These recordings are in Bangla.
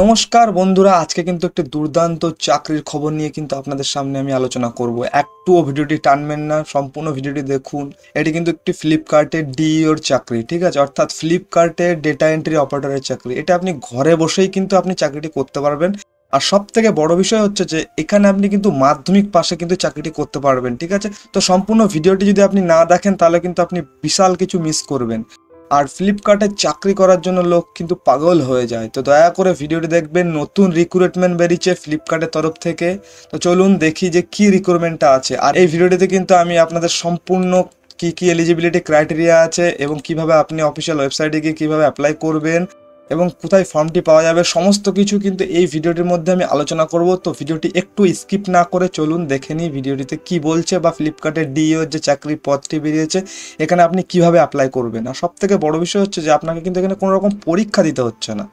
নমস্কার বন্ধুরা, আজকে কিন্তু একটি দুর্দান্ত চাকরির খবর নিয়ে কিন্তু আপনাদের সামনে আমি আলোচনা করব। একটুও ভিডিওটি টানবেন না, সম্পূর্ণ ভিডিওটি দেখুন। এটি কিন্তু একটি ফ্লিপকার্টের ডিইওর চাকরি, ঠিক আছে, অর্থাৎ ফ্লিপকার্টের ডেটা এন্ট্রি অপারেটরের চাকরি। এটা আপনি ঘরে বসেই কিন্তু আপনি চাকরিটি করতে পারবেন। আর সব থেকে বড় বিষয় হচ্ছে যে এখানে আপনি কিন্তু মাধ্যমিক পাশে কিন্তু চাকরিটি করতে পারবেন, ঠিক আছে। তো সম্পূর্ণ ভিডিওটি যদি আপনি না দেখেন তাহলে কিন্তু আপনি বিশাল কিছু মিস করবেন। আর ফ্লিপকার্টে চাকরি করার জন্য লোক কিন্তু পাগল হয়ে যায়। তো দয়া করে ভিডিওটি দেখবেন। নতুন রিক্রুটমেন্ট বেরিয়েছে ফ্লিপকার্টের তরফ থেকে। তো চলুন দেখি যে কি রিক্রুটমেন্টটা আছে। আর এই ভিডিওটিতে কিন্তু আমি আপনাদের সম্পূর্ণ কি কি এলিজিবিলিটি ক্রাইটেরিয়া আছে এবং কিভাবে আপনি অফিসিয়াল ওয়েবসাইটে গিয়ে কিভাবে অ্যাপ্লাই করবেন এবং কোথায় ফর্মটি পাওয়া যাবে, সমস্ত কিছু কিন্তু এই ভিডিওটির মধ্যে আমি আলোচনা করব। তো ভিডিওটি একটু স্কিপ না করে চলুন দেখে নিই ভিডিওটিতে কি বলছে, বা ফ্লিপকার্টের ডিইও যে চাকরির পদটি বেরিয়েছে এখানে আপনি কিভাবে অ্যাপ্লাই করবেন। আর সব থেকে বড় বিষয় হচ্ছে যে আপনাকে কিন্তু এখানে কোনো রকম পরীক্ষা দিতে হচ্ছে না।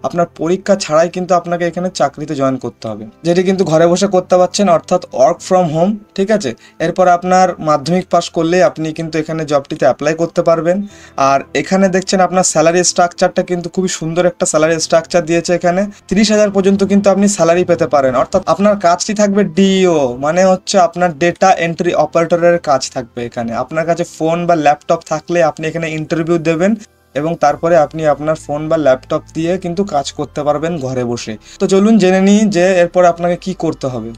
আপনার পরীক্ষা ছাড়াই কিন্তু আপনাকে এখানে চাকরিতে জয়েন করতে হবে, যেটি কিন্তু ঘরে বসে করতে পারছেন, অর্থাৎ ওয়ার্ক ফ্রম হোম, ঠিক আছে। এরপর আপনার মাধ্যমিক পাস করলে আপনি কিন্তু এখানে জবটিতে অ্যাপ্লাই করতে পারবেন। আর এখানে দেখছেন আপনার স্যালারি স্ট্রাকচারটা কিন্তু খুবই সুন্দর একটা স্যালারি স্ট্রাকচার দিয়েছে। এখানে 30,000 পর্যন্ত কিন্তু আপনি স্যালারি পেতে পারেন। অর্থাৎ আপনার কাজটি থাকবে ডিইও, মানে হচ্ছে আপনার ডেটা এন্ট্রি অপারেটরের কাজ থাকবে। এখানে আপনার কাছে ফোন বা ল্যাপটপ থাকলে আপনি এখানে ইন্টারভিউ দেবেন এবং তারপরে আপনি আপনার ফোন বা ল্যাপটপ দিয়ে কিন্তু কাজ করতে পারবেন ঘরে বসে। তো চলুন জেনে নিই যে এরপর আপনাকে কি করতে হবে।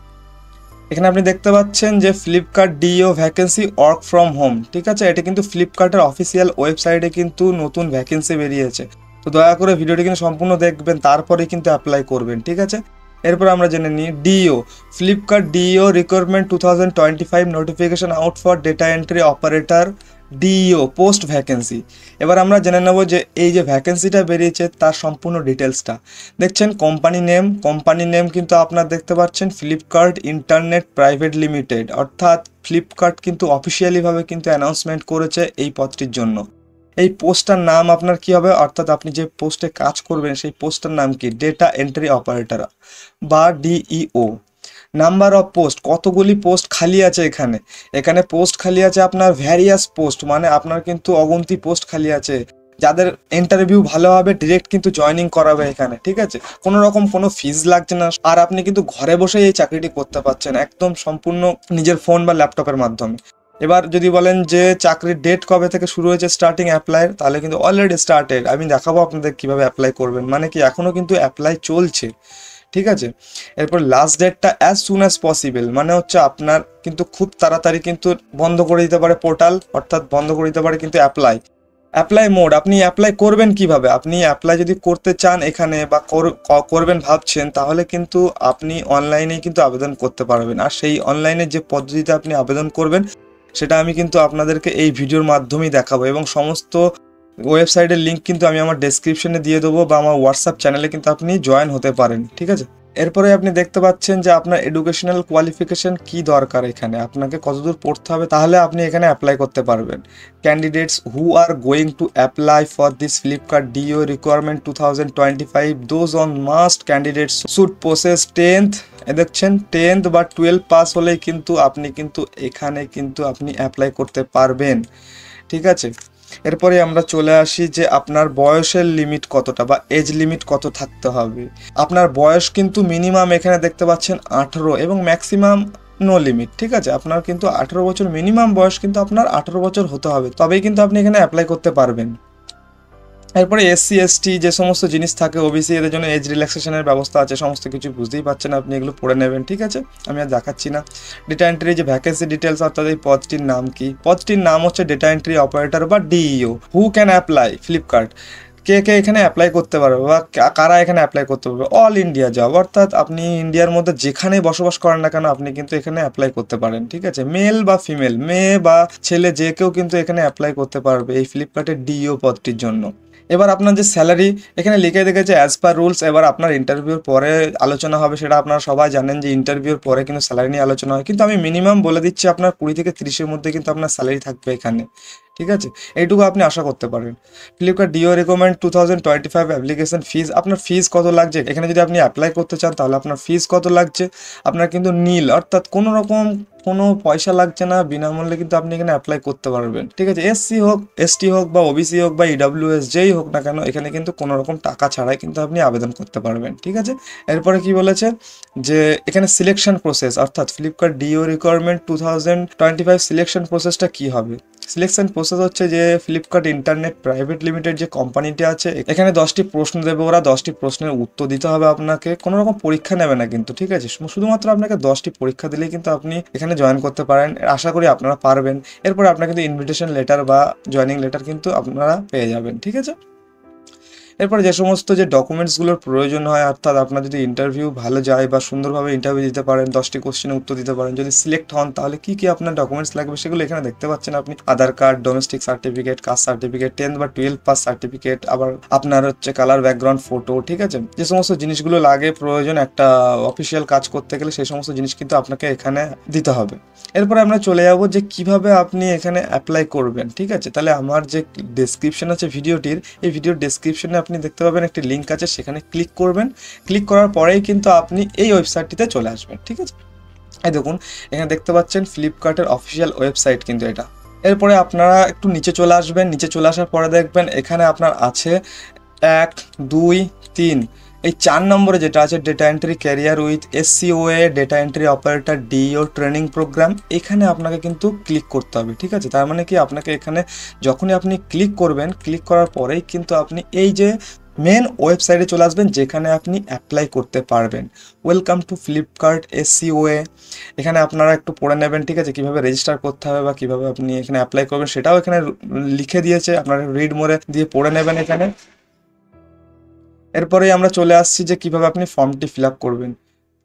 এখানে আপনি দেখতে পাচ্ছেন যে Flipkart DEO vacancy work from home, ঠিক আছে। এটা কিন্তু ফ্লিপকার্টের অফিসিয়াল ওয়েবসাইটে কিন্তু নতুন ভ্যাকেন্সি বেরিয়েছে। তো দয়া করে ভিডিওটি কিন্তু সম্পূর্ণ দেখবেন, তারপরে কিন্তু অ্যাপ্লাই করবেন, ঠিক আছে। এরপর আমরা জেনে নিই DEO Flipkart DEO recruitment 2025 notification out for data entry operator DEO post vacancy. এবার আমরা জেনে নেব যে এই যে ভ্যাকেন্সিটা বেরিয়েছে তার সম্পূর্ণ ডিটেলসটা। দেখছেন কোম্পানি নেম কিন্তু আপনার দেখতে পাচ্ছেন ফ্লিপকার্ট ইন্টারনেট প্রাইভেট লিমিটেড, অর্থাৎ ফ্লিপকার্ট কিন্তু অফিসিয়ালিভাবে কিন্তু অ্যানাউন্সমেন্ট করেছে এই পদটির জন্য। এই পোস্টটার নাম আপনার কি হবে, অর্থাৎ আপনি যে পোস্টে কাজ করবেন সেই পোস্টটার নাম কি, ডেটা এন্ট্রি অপারেটর বা ডিইও। নাম্বার অফ পোস্ট, কতগুলি পোস্ট খালি আছে এখানে। এখানে পোস্ট খালি আছে আপনার ভ্যারিয়াস পোস্ট, মানে আপনার কিন্তু অগুন্তি পোস্ট খালি আছে। যাদের ইন্টারভিউ ভালো হবে ডিরেক্ট কিন্তু জয়েনিং করাবে এখানে, ঠিক আছে। কোনো রকম কোনো ফিজ লাগছে না। আর আপনি কিন্তু ঘরে বসে এই চাকরিটি করতে পারছেন একদম সম্পূর্ণ নিজের ফোন বা ল্যাপটপের মাধ্যমে। এবার যদি বলেন যে চাকরির ডেট কবে থেকে শুরু হয়েছে স্টার্টিং অ্যাপ্লাই, তাহলে কিন্তু অলরেডি স্টার্টেড। আমি দেখাবো আপনাদের কিভাবে অ্যাপ্লাই করবেন, মানে কি এখনও কিন্তু অ্যাপ্লাই চলছে, ঠিক আছে। এরপর লাস্ট ডেটটা অ্যাজ সুন অ্যাজ পসিবল, মানে হচ্ছে আপনার কিন্তু খুব তাড়াতাড়ি কিন্তু বন্ধ করে দিতে পারে পোর্টাল, অর্থাৎ বন্ধ করে দিতে পারে কিন্তু অ্যাপ্লাই মোড। আপনি অ্যাপ্লাই করবেন কিভাবে, আপনি অ্যাপ্লাই যদি করতে চান এখানে বা করবেন ভাবছেন, তাহলে কিন্তু আপনি অনলাইনেই কিন্তু আবেদন করতে পারবেন। আর সেই অনলাইনে যে পদ্ধতিতে আপনি আবেদন করবেন সেটা আমি কিন্তু আপনাদেরকে এই ভিডিওর মাধ্যমেই দেখাবো, এবং সমস্ত ওয়েবসাইটের লিঙ্ক কিন্তু আমি আমার ডেসক্রিপশনে দিয়ে দেবো, বা আমার হোয়াটসঅ্যাপ চ্যানেলে কিন্তু আপনি জয়েন হতে পারেন, ঠিক আছে। এরপরে আপনি দেখতে পাচ্ছেন যে আপনার এডুকেশনাল কোয়ালিফিকেশন কি দরকার, এখানে আপনাকে কতদূর পড়তে হবে, তাহলে আপনি এখানে অ্যাপ্লাই করতে পারবেন। Candidates who are going to apply for this Flipkart DO requirement 2025, those on must candidates should process 10th, দেখছেন 10th বা 12 পাস হলেই কিন্তু আপনি কিন্তু এখানে কিন্তু আপনি অ্যাপ্লাই করতে পারবেন, ঠিক আছে। এরপরে আমরা চলে আসি যে আপনার বয়সের লিমিট কতটা বা এজ লিমিট কত থাকতে হবে। আপনার বয়স কিন্তু মিনিমাম এখানে দেখতে পাচ্ছেন 18 এবং ম্যাক্সিমাম নো লিমিট, ঠিক আছে। আপনার কিন্তু 18 বছর মিনিমাম বয়স, কিন্তু আপনার 18 বছর হতে হবে, তবেই কিন্তু আপনি এখানে অ্যাপ্লাই করতে পারবেন। এরপরে এসসি এসটি যে সমস্ত জিনিস থাকে, ওবিসি, এদের জন্য এজ রিল্যাক্সেশনের ব্যবস্থা আছে। সমস্ত কিছু বুঝতেই পারছেন, আপনি এগুলো পড়ে নেবেন, ঠিক আছে, আমি আর দেখাচ্ছি না। ডেটা এন্ট্রি যে ভ্যাকেন্সি ডিটেলস, অর্থাৎ এই পদটির নাম কি, পদটির নাম হচ্ছে ডেটা এন্ট্রি অপারেটর বা DEO. Who can apply Flipkart, কে কে এখানে অ্যাপ্লাই করতে পারবে বা কারা এখানে অ্যাপ্লাই করতে পারবে। অল ইন্ডিয়া জব, অর্থাৎ আপনি ইন্ডিয়ার মধ্যে যেখানেই বসবাস করেন না কেন আপনি কিন্তু এখানে অ্যাপ্লাই করতে পারেন, ঠিক আছে। মেল বা ফিমেল, মেয়ে বা ছেলে, যে কেউ কিন্তু এখানে অ্যাপ্লাই করতে পারবে এই ফ্লিপকার্টের ডিইও পদটির জন্য। এবার আপনার যে স্যালারি এখানে লিখে রেখেছে অ্যাজ পার রুলস। এবার আপনার ইন্টারভিউর পরে আলোচনা হবে, সেটা আপনারা সবাই জানেন যে ইন্টারভিউর পরে কিন্তু স্যালারি নিয়ে আলোচনা হয়, কিন্তু আমি মিনিমাম বলে দিচ্ছি আপনার 20 থেকে 30-এর মধ্যে কিন্তু আপনার স্যালারি থাকবে এখানে, ঠিক আছে। এইটুকু আপনি আশা করতে পারেন। Flipkart DO recommend 2025 application fees, আপনার ফিজ কত লাগছে এখানে যদি আপনি অ্যাপ্লাই করতে চান তাহলে আপনার ফিজ কত লাগছে। আপনার কিন্তু নীল, অর্থাৎ কোনো রকম কোনো পয়সা লাগছে না, বিনামূল্যে কিন্তু আপনি এখানে অ্যাপ্লাই করতে পারবেন। ঠিক আছে, এসসি হোক, এসটি হোক বা ওবিসি হোক বা ইডাব্লিউএস যেই হোক না কেন, এখানে কিন্তু কোনো রকম টাকা ছাড়াই কিন্তু আপনি আবেদন করতে পারবেন। ঠিক আছে, এরপরে কি বলেছে যে এখানে সিলেকশন প্রসেস, অর্থাৎ ফ্লিপকার্ট ডিও রিকোয়ারমেন্ট 2025 সিলেকশন প্রসেসটা কি হবে। সিলেকশন প্রসেস হচ্ছে যে ফ্লিপকার্ট ইন্টারনেট প্রাইভেট লিমিটেড যে কোম্পানিটি আছে, এখানে 10টি প্রশ্ন দেবে ওরা, 10টি প্রশ্নের উত্তর দিতে হবে আপনাকে, কোনো রকম পরীক্ষা নেবে না কিন্তু। ঠিক আছে, শুধুমাত্র আপনাকে 10টি পরীক্ষা দিলেই কিন্তু আপনি এখানে জয়েন করতে পারেন। আশা করি আপনারা পারবেন। এরপর আপনার কিন্তু ইনভিটেশন লেটার বা জয়েনিং লেটার কিন্তু আপনারা পেয়ে যাবেন। ঠিক আছে, এরপরে যে সমস্ত যে ডকুমেন্টসগুলোর প্রয়োজন হয়, অর্থাৎ আপনার যদি ইন্টারভিউ ভালো যায় বা সুন্দরভাবে ইন্টারভিউ দিতে পারেন, 10টি কোশ্চেনের উত্তর দিতে পারেন, যদি সিলেক্ট হন, তাহলে কি কি আপনার ডকুমেন্টস লাগবে সেগুলো এখানে দেখতে পাচ্ছেন আপনি। Aadhaar card, domestic certificate, caste certificate, 10 বা 12 পাস সার্টিফিকেট, আবার আপনার হচ্ছে কালার ব্যাকগ্রাউন্ড ফটো। ঠিক আছে, যে সমস্ত জিনিসগুলো লাগে প্রয়োজন একটা অফিসিয়াল কাজ করতে গেলে, সেই সমস্ত জিনিস কিন্তু আপনাকে এখানে দিতে হবে। এরপরে আমরা চলে যাব যে কিভাবে আপনি এখানে অ্যাপ্লাই করবেন। ঠিক আছে, তাহলে আমার যে ডেসক্রিপশন আছে ভিডিওটির, এই ভিডিওর ডেসক্রিপশনে আপনি দেখতে পাবেন একটি লিঙ্ক আছে, সেখানে ক্লিক করবেন। ক্লিক করার পরেই কিন্তু আপনি এই ওয়েবসাইটটিতে চলে আসবেন। ঠিক আছে, এই দেখুন এখানে দেখতে পাচ্ছেন ফ্লিপকার্টের অফিসিয়াল ওয়েবসাইট কিন্তু এটা। এরপরে আপনারা একটু নিচে চলে আসবেন। নিচে চলে আসার পরে দেখবেন এখানে আপনার আছে 1, 2, 3, এই 4 নম্বরে যেটা আছে data entry career with SCOA data entry operator DEO training programme, এখানে আপনাকে কিন্তু ক্লিক করতে হবে। ঠিক আছে, তার মানে কি আপনাকে এখানে যখনই আপনি ক্লিক করবেন, ক্লিক করার পরেই কিন্তু আপনি এই যে মেন ওয়েবসাইটে চলে আসবেন, যেখানে আপনি অ্যাপ্লাই করতে পারবেন। ওয়েলকাম টু ফ্লিপকার্ট এসসিওএ, এখানে আপনারা একটু পড়ে নেবেন। ঠিক আছে, কীভাবে রেজিস্টার করতে হবে বা কীভাবে আপনি এখানে অ্যাপ্লাই করবেন সেটাও এখানে লিখে দিয়েছে, আপনারা রিড মোরে দিয়ে পড়ে নেবেন এখানে। এরপরে আমরা চলে আসছি যে কিভাবে আপনি ফর্মটি ফিল আপ করবেন।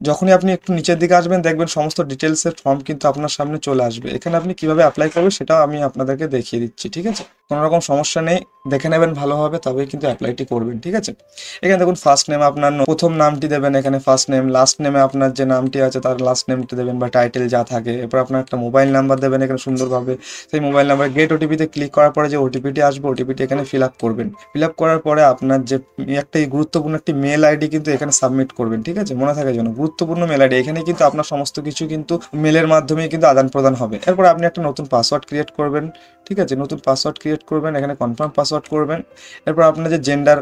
যখনই আপনি একটু নিচের দিকে আসবেন, দেখবেন সমস্ত ডিটেলসের ফর্ম কিন্তু আপনার সামনে চলে আসবে। এখানে আপনি কিভাবে অ্যাপ্লাই করবেন সেটাও আমি আপনাদেরকে দেখিয়ে দিচ্ছি। ঠিক আছে, কোনো রকম সমস্যা নেই, দেখে নেবেন ভালোভাবে, তবেই কিন্তু অ্যাপ্লাইটি করবেন। ঠিক আছে, এখানে দেখুন ফার্স্ট নেম আপনার প্রথম নামটি দেবেন এখানে ফার্স্ট নেম, লাস্ট নেমে আপনার যে নামটি আছে তার লাস্ট নেমটি দেবেন বা টাইটেল যা থাকে। এরপর আপনার একটা মোবাইল নাম্বার দেবেন এখানে সুন্দরভাবে, সেই মোবাইল নাম্বার গেট ওটিপিতে ক্লিক করার পরে যে ওটিপিটি আসবে, ওটিপিটি এখানে ফিল আপ করবেন। ফিল আপ করার পরে আপনার যে একটা গুরুত্বপূর্ণ একটি মেল আইডি কিন্তু এখানে সাবমিট করবেন। ঠিক আছে, মনে থাকে যেন গুরুত্বপূর্ণ মেল আইডি, এখানে কিন্তু আপনার সমস্ত কিছু কিন্তু মেলের মাধ্যমে কিন্তু আদান প্রদান হবে। এরপর আপনি একটা নতুন পাসওয়ার্ড ক্রিয়েট করবেন। ঠিক আছে, নতুন পাসওয়ার্ড ক্রিয়েট করবেন, এখানে কনফার্ম পাসওয়ার্ড করবেন। এরপর আপনার যে জেন্ডার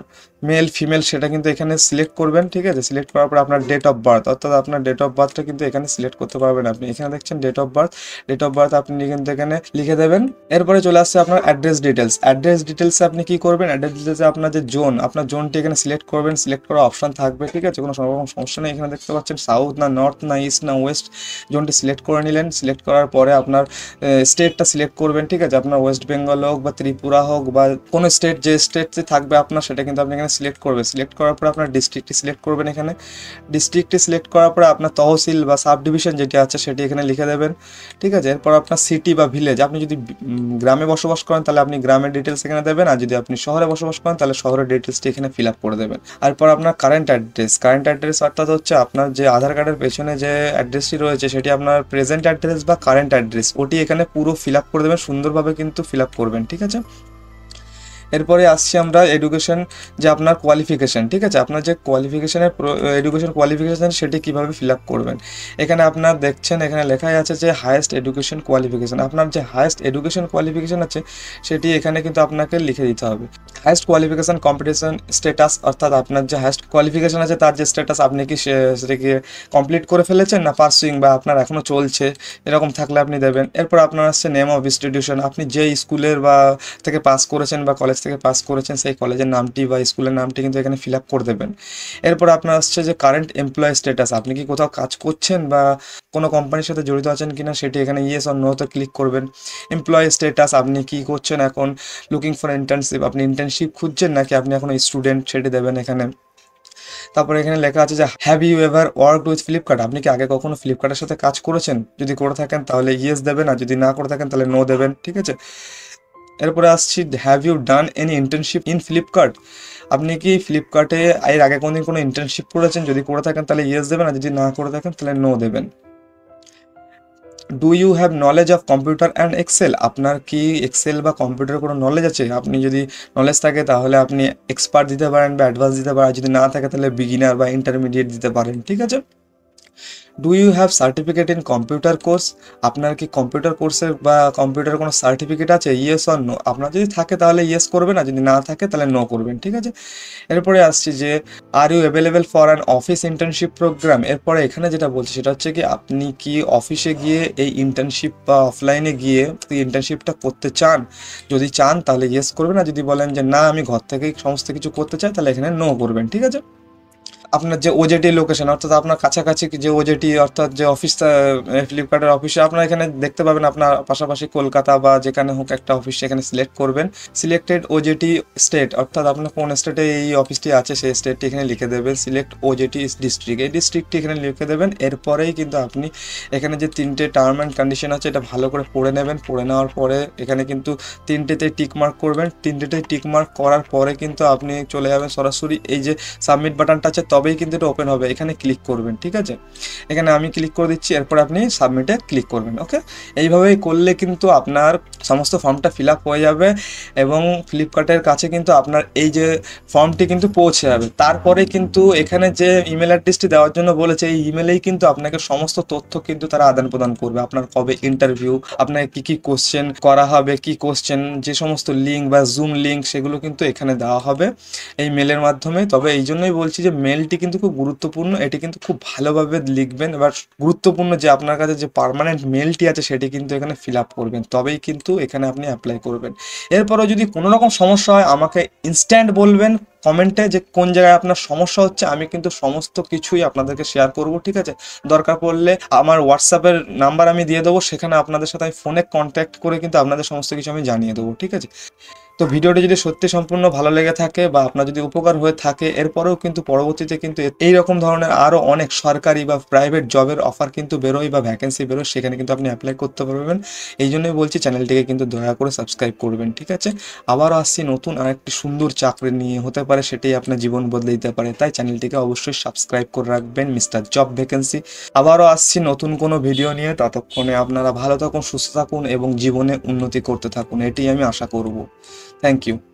মেল ফিমেল সেটা কিন্তু এখানে সিলেক্ট করবেন। ঠিক আছে, সিলেক্ট করার পর আপনার ডেট অফ বার্থ, অর্থাৎ আপনার ডেট অফ বার্থটা কিন্তু এখানে সিলেক্ট করতে পারবেন আপনি। এখানে দেখছেন date of birth, date of birth আপনি কিন্তু এখানে লিখে দেবেন। এরপরে চলে আসছে আপনার অ্যাড্রেস ডিটেলস। অ্যাড্রেস ডিটেলসে আপনি কি করবেন, অ্যাড্রেস ডিটেলসে আপনার যে জোন, আপনার জোনটি এখানে সিলেক্ট করবেন। সিলেক্ট করার অপশন থাকবে। ঠিক আছে, কোনো রকম সমস্যা নেই। এখানে দেখতে পাচ্ছেন সাউথ না নর্থ না ইস্ট না ওয়েস্ট, জোনটি সিলেক্ট করে নিলেন। সিলেক্ট করার পরে আপনার স্টেটটা সিলেক্ট করবেন। ঠিক আছে, আপনার ওয়েস্ট বেঙ্গল হোক বা ত্রিপুরা হোক বা কোনো স্টেট, যে স্টেটে থাকবে আপনার সেটা কিন্তু আপনি এখানে সিলেক্ট করবেন। সিলেক্ট করার পরে আপনার ডিস্ট্রিক্টটি সিলেক্ট করবেন। এখানে ডিস্ট্রিক্টটি সিলেক্ট করার পরে আপনার তহসিল বা সাব ডিভিশন যেটি আছে সেটি এখানে লিখে দেবেন। ঠিক আছে, এরপর আপনার সিটি বা ভিলেজ, আপনি যদি গ্রামে বসবাস করেন তাহলে আপনি গ্রামের ডিটেলস এখানে দেবেন, আর যদি আপনি শহরে বসবাস করেন তাহলে শহরের ডিটেলসটি এখানে ফিল আপ করে দেবেন। এরপর আপনার কারেন্ট অ্যাড্রেস, কারেন্ট অ্যাড্রেস অর্থাৎ হচ্ছে আপনার যে আধার কার্ডের পেছনে যে অ্যাড্রেসটি রয়েছে সেটি আপনার প্রেজেন্ট অ্যাড্রেস বা কারেন্ট অ্যাড্রেস, ওটি এখানে পুরো ফিল আপ করে দেবেন, সুন্দরভাবে কিন্তু ফিল আপ করবেন। ঠিক আছে, এরপরে আসছি আমরা এডুকেশন, যে আপনার কোয়ালিফিকেশান। ঠিক আছে, আপনার যে কোয়ালিফিকেশানের এডুকেশন কোয়ালিফিকেশান সেটি কীভাবে ফিল আপ করবেন। এখানে আপনার দেখছেন এখানে লেখাই আছে যে হায়েস্ট এডুকেশন কোয়ালিফিকেশান, আপনার যে হায়েস্ট এডুকেশন কোয়ালিফিকেশান আছে সেটি এখানে কিন্তু আপনাকে লিখে দিতে হবে। হায়েস্ট কোয়ালিফিকেশান কম্পিটিশন স্ট্যাটাস, অর্থাৎ আপনার যে হায়েস্ট কোয়ালিফিকেশান আছে তার যে স্ট্যাটাস, আপনি কি সেটাকে কমপ্লিট করে ফেলেছেন না পার্সুইং বা আপনার এখনও চলছে, এরকম থাকলে আপনি দেবেন। এরপর আপনার আসছে নেম অফ ইনস্টিটিউশন, আপনি যে স্কুলের বা থেকে পাস করেছেন বা কলেজ থেকে পাস করেছেন সেই কলেজের নামটি বা স্কুলের নামটি কিন্তু এখানে ফিল আপ করে দেবেন। এরপর আপনার আসছে যে কারেন্ট এমপ্লয় স্ট্যাটাস, আপনি কি কোথাও কাজ করছেন বা কোনো কোম্পানির সাথে জড়িত আছেন কিনা সেটি এখানে ইয়েস অর নোতে ক্লিক করবেন। এমপ্লয় স্ট্যাটাস, আপনি কি করছেন এখন, লুকিং ফর ইন্টার্নশিপ, আপনি ইন্টার্নশিপ খুঁজছেন নাকি আপনি এখন স্টুডেন্ট সেটি দেবেন এখানে। তারপরে এখানে লেখা আছে যে have you ever worked with Flipkart, আপনি কি আগে কখনো ফ্লিপকার্টের সাথে কাজ করেছেন, যদি করে থাকেন তাহলে ইয়েস দেবেন, আর যদি না করে থাকেন তাহলে নো দেবেন। ঠিক আছে, এরপরে আসছি have you done any internship in Flipkart, আপনি কি ফ্লিপকার্টে এর আগে কোনোদিন কোনো ইন্টার্নশিপ করেছেন, যদি করে থাকেন তাহলে ইয়েস দেবেন, আর যদি না করে থাকেন তাহলে নো দেবেন। Do you have knowledge of computer and Excel, আপনার কি এক্সেল বা কম্পিউটারের কোনো নলেজ আছে, আপনি যদি নলেজ থাকে তাহলে আপনি এক্সপার্ট দিতে পারেন বা অ্যাডভান্স দিতে পারেন, যদি না থাকে তাহলে বিগিনার বা ইন্টারমিডিয়েট দিতে পারেন। ঠিক আছে, do you have certificate in computer course? আপনার কি কম্পিউটার কোর্সের বা কম্পিউটার কোনো সার্টিফিকেট আছে? Yes or no? আপনার যদি থাকে তাহলে ইয়েস করবেন, আর যদি না থাকে তাহলে নো করবেন, ঠিক আছে। এরপরে আসছি যে are you available for an office internship program. এরপরে এখানে যেটা বলছে সেটা হচ্ছে কি আপনি কি অফিসে গিয়ে এই ইন্টার্নশিপ বা অফলাইনে গিয়ে ইন্টার্নশিপটা করতে চান? যদি চান তাহলে ইয়েস করবেন, আর যদি বলেন যে না আমি ঘর থেকেই সমস্ত কিছু করতে চাই তাহলে এখানে নো করবেন, ঠিক আছে। আপনার যে ওজেটি লোকেশন, অর্থাৎ আপনার কাছাকাছি যে ওজেটি, অর্থাৎ যে অফিস, ফ্লিপকার্টের অফিসে আপনার এখানে দেখতে পাবেন আপনার পাশাপাশি কলকাতা বা যেখানে হোক একটা অফিস সেখানে সিলেক্ট করবেন। সিলেক্টেড ওজেটি স্টেট, অর্থাৎ আপনার কোন স্টেটে এই অফিসটি আছে সেই স্টেটটি এখানে লিখে দেবেন। সিলেক্ট ওজেটি ডিস্ট্রিক্ট, এই ডিস্ট্রিক্টটি এখানে লিখে দেবেন। এরপরেই কিন্তু আপনি এখানে যে 3টে টার্ম অ্যান্ড কন্ডিশন আছে এটা ভালো করে পড়ে নেবেন। পড়ে নেওয়ার পরে এখানে কিন্তু 3টেতে টিক মার্ক করবেন। 3টেতে টিক মার্ক করার পরে কিন্তু আপনি চলে যাবেন সরাসরি এই যে সাবমিট বাটনটা আছে, তবেই কিন্তু এটা ওপেন হবে। এখানে ক্লিক করবেন, ঠিক আছে। এখানে আমি ক্লিক করে দিচ্ছি, এরপর আপনি সাবমিটে ক্লিক করবেন। ওকে, এইভাবেই করলে কিন্তু আপনার সমস্ত ফর্মটা ফিল আপ হয়ে যাবে এবং ফ্লিপকার্টের কাছে কিন্তু আপনার এই যে ফর্মটি কিন্তু পৌঁছে যাবে। তারপরে কিন্তু এখানে যে ইমেল অ্যাড্রেসটি দেওয়ার জন্য বলেছে, এই ইমেলেই কিন্তু আপনাকে সমস্ত তথ্য কিন্তু তারা আদান প্রদান করবে। আপনার কবে ইন্টারভিউ, আপনাকে কী কী কোশ্চেন করা হবে, কি কোশ্চেন, যে সমস্ত লিঙ্ক বা জুম লিঙ্ক সেগুলো কিন্তু এখানে দেওয়া হবে এই মেলের মাধ্যমে। তবে এই জন্যই বলছি যে মেলটি কিন্তু খুব গুরুত্বপূর্ণ, এটি কিন্তু খুব ভালোভাবে লিখবেন। এবার গুরুত্বপূর্ণ যে আপনার কাছে যে পার্মানেন্ট মেলটি আছে সেটি কিন্তু এখানে ফিল আপ করবেন, তবেই কিন্তু এখানে আপনি অ্যাপ্লাই করবেন। এরপরও যদি কোনো রকম সমস্যা হয় আমাকে ইনস্ট্যান্ট বলবেন কমেন্টে যে কোন জায়গায় আপনার সমস্যা হচ্ছে, আমি কিন্তু সমস্ত কিছুই আপনাদেরকে শেয়ার করব, ঠিক আছে। দরকার পড়লে আমার হোয়াটসঅ্যাপের নাম্বার আমি দিয়ে দেবো, সেখানে আপনাদের সাথে আমি ফোনে কন্ট্যাক্ট করে কিন্তু আপনাদের সমস্ত কিছু আমি জানিয়ে দেবো, ঠিক আছে। তো ভিডিওটি যদি সত্যি সম্পূর্ণ ভালো লেগে থাকে বা আপনার যদি উপকার হয়ে থাকে, এরপরেও কিন্তু পরবর্তীতে কিন্তু এই রকম ধরনের আরও অনেক সরকারি বা প্রাইভেট জবের অফার কিন্তু বেরোয় বা ভ্যাকেন্সি বেরোয়, সেখানে কিন্তু আপনি অ্যাপ্লাই করতে পারবেন। এই জন্যই বলছি চ্যানেলটিকে কিন্তু দয়া করে সাবস্ক্রাইব করবেন, ঠিক আছে। আবারও আসছি নতুন আর একটি সুন্দর চাকরি নিয়ে, হতে পারে সেটাই আপনার জীবন বদলে দিতে পারে, তাই চ্যানেলটিকে অবশ্যই সাবস্ক্রাইব করে রাখবেন, মিস্টার জব ভ্যাকেন্সি। আবারও আসছি নতুন কোনো ভিডিও নিয়ে, ততক্ষণে আপনারা ভালো থাকুন, সুস্থ থাকুন এবং জীবনে উন্নতি করতে থাকুন, এটাই আমি আশা করব। Thank you.